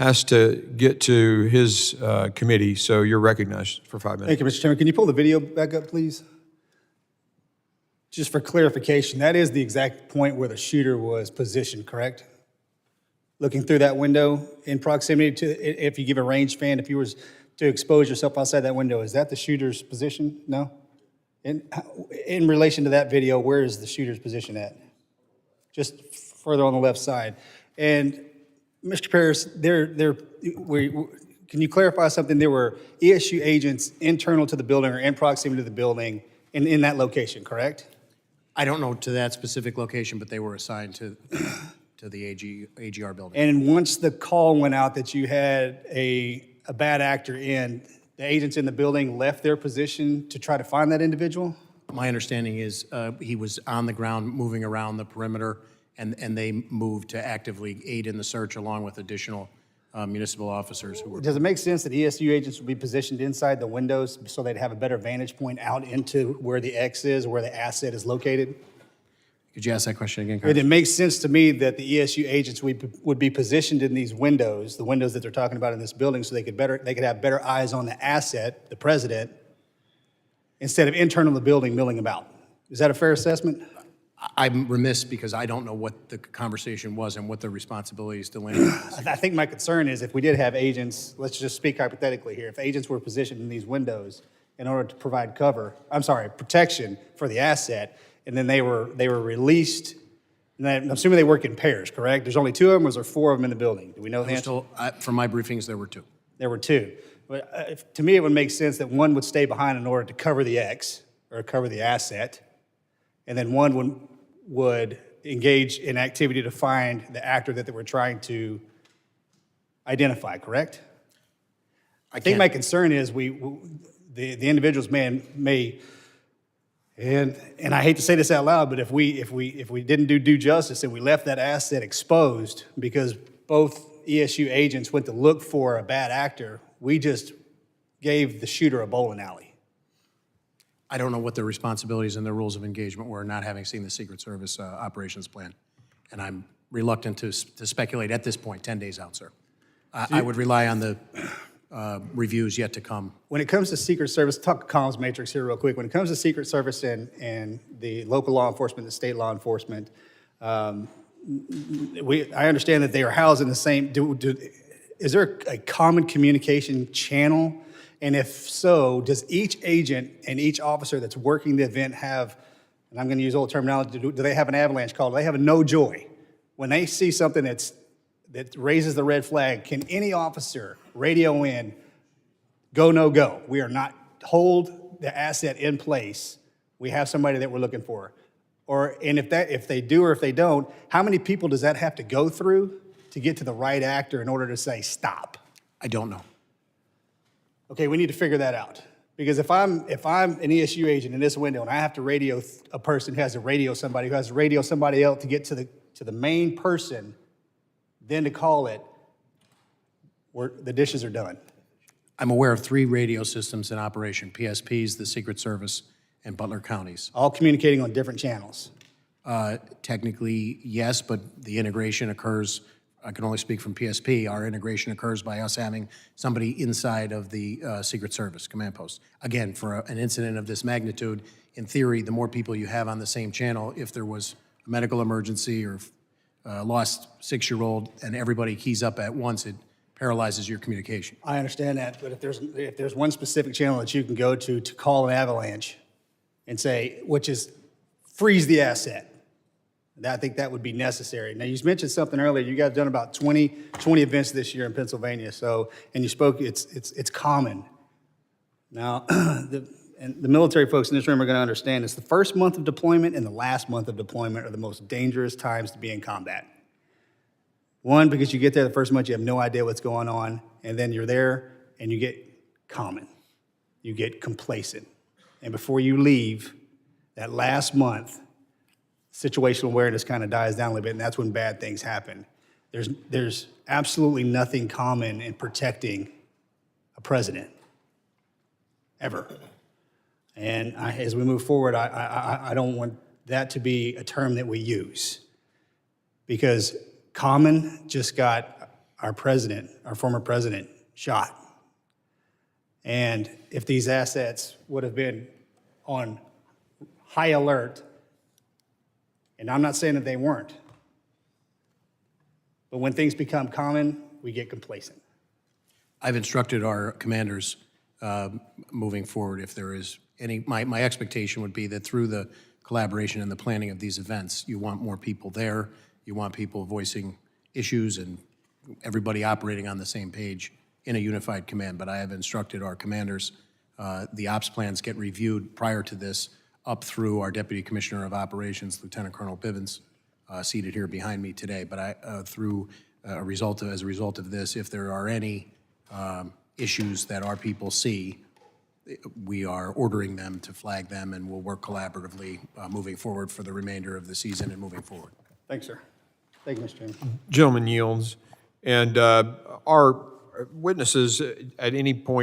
has to get to his committee, so you're recognized for 5 minutes. Thank you, Mr. Chairman. Can you pull the video back up, please? Just for clarification, that is the exact point where the shooter was positioned, correct? Looking through that window in proximity to, if you give a rangefinder, if you were to expose yourself outside that window, is that the shooter's position? No? In relation to that video, where is the shooter's position at? Just further on the left side. And Mr. Paris, can you clarify something? There were ESU agents internal to the building or in proximity to the building in that location, correct? I don't know to that specific location, but they were assigned to the AGR building. And once the call went out that you had a bad actor in, the agents in the building left their position to try to find that individual? My understanding is he was on the ground moving around the perimeter, and they moved to actively aid in the search along with additional municipal officers who were. Does it make sense that ESU agents would be positioned inside the windows so they'd have a better vantage point out into where the X is, where the asset is located? Could you ask that question again, Congressman? It makes sense to me that the ESU agents would be positioned in these windows, the windows that they're talking about in this building, so they could have better eyes on the asset, the president, instead of internal to the building milling about. Is that a fair assessment? I'm remiss because I don't know what the conversation was and what the responsibilities delineated. I think my concern is if we did have agents, let's just speak hypothetically here, if agents were positioned in these windows in order to provide protection for the asset, and then they were released, and I'm assuming they work in pairs, correct? There's only 2 of them, or is there 4 of them in the building? Do we know the answer? From my briefings, there were 2. There were 2. But to me, it would make sense that one would stay behind in order to cover the X, or cover the asset, and then one would engage in activity to find the actor that they were trying to identify, correct? I think my concern is the individuals may, and I hate to say this out loud, but if we didn't do due justice and we left that asset exposed because both ESU agents went to look for a bad actor, we just gave the shooter a bowling alley. I don't know what their responsibilities and their rules of engagement were, not having seen the Secret Service operations plan. And I'm reluctant to speculate at this point, 10 days out, sir. I would rely on the reviews yet to come. When it comes to Secret Service, talk comms matrix here real quick. When it comes to Secret Service and the local law enforcement, the state law enforcement, I understand that they are housed in the same, is there a common communication channel? And if so, does each agent and each officer that's working the event have, and I'm going to use old terminology, do they have an avalanche call? Do they have a no joy? When they see something that raises the red flag, can any officer radio in, go, no go? We are not, hold the asset in place. We have somebody that we're looking for. And if they do or if they don't, how many people does that have to go through to get to the right actor in order to say stop? I don't know. Okay, we need to figure that out. Because if I'm an ESU agent in this window and I have to radio a person who has to radio somebody who has to radio somebody else to get to the main person, then to call it, the dishes are done. I'm aware of 3 radio systems in operation, PSPs, the Secret Service, and Butler counties. All communicating on different channels. Technically, yes, but the integration occurs, I can only speak from PSP, our integration occurs by us having somebody inside of the Secret Service command post. Again, for an incident of this magnitude, in theory, the more people you have on the same channel, if there was a medical emergency or lost 6-year-old and everybody keys up at once, it paralyzes your communication. I understand that, but if there's one specific channel that you can go to call an avalanche and say, which is freeze the asset, I think that would be necessary. Now, you mentioned something earlier. You guys have done about 20 events this year in Pennsylvania. So, and you spoke, it's common. Now, the military folks in this room are going to understand this. The first month of deployment and the last month of deployment are the most dangerous times to be in combat. One, because you get there the first month, you have no idea what's going on, and then you're there and you get common. You get complacent. And before you leave, that last month, situational awareness kind of dies down a little bit, and that's when bad things happen. There's absolutely nothing common in protecting a president, ever. And as we move forward, I don't want that to be a term that we use, because common just got our president, our former president, shot. And if these assets would have been on high alert, and I'm not saying that they weren't, but when things become common, we get complacent. I've instructed our commanders moving forward, if there is any, my expectation would be that through the collaboration and the planning of these events, you want more people there, you want people voicing issues and everybody operating on the same page in a unified command. But I have instructed our commanders, the ops plans get reviewed prior to this up through our Deputy Commissioner of Operations, Lieutenant Colonel Bivens, seated here behind me today. But as a result of this, if there are any issues that our people see, we are ordering them to flag them, and we'll work collaboratively moving forward for the remainder of the season and moving forward. Thanks, sir. Thank you, Mr. Chairman. Gentleman yields. And our witnesses at any point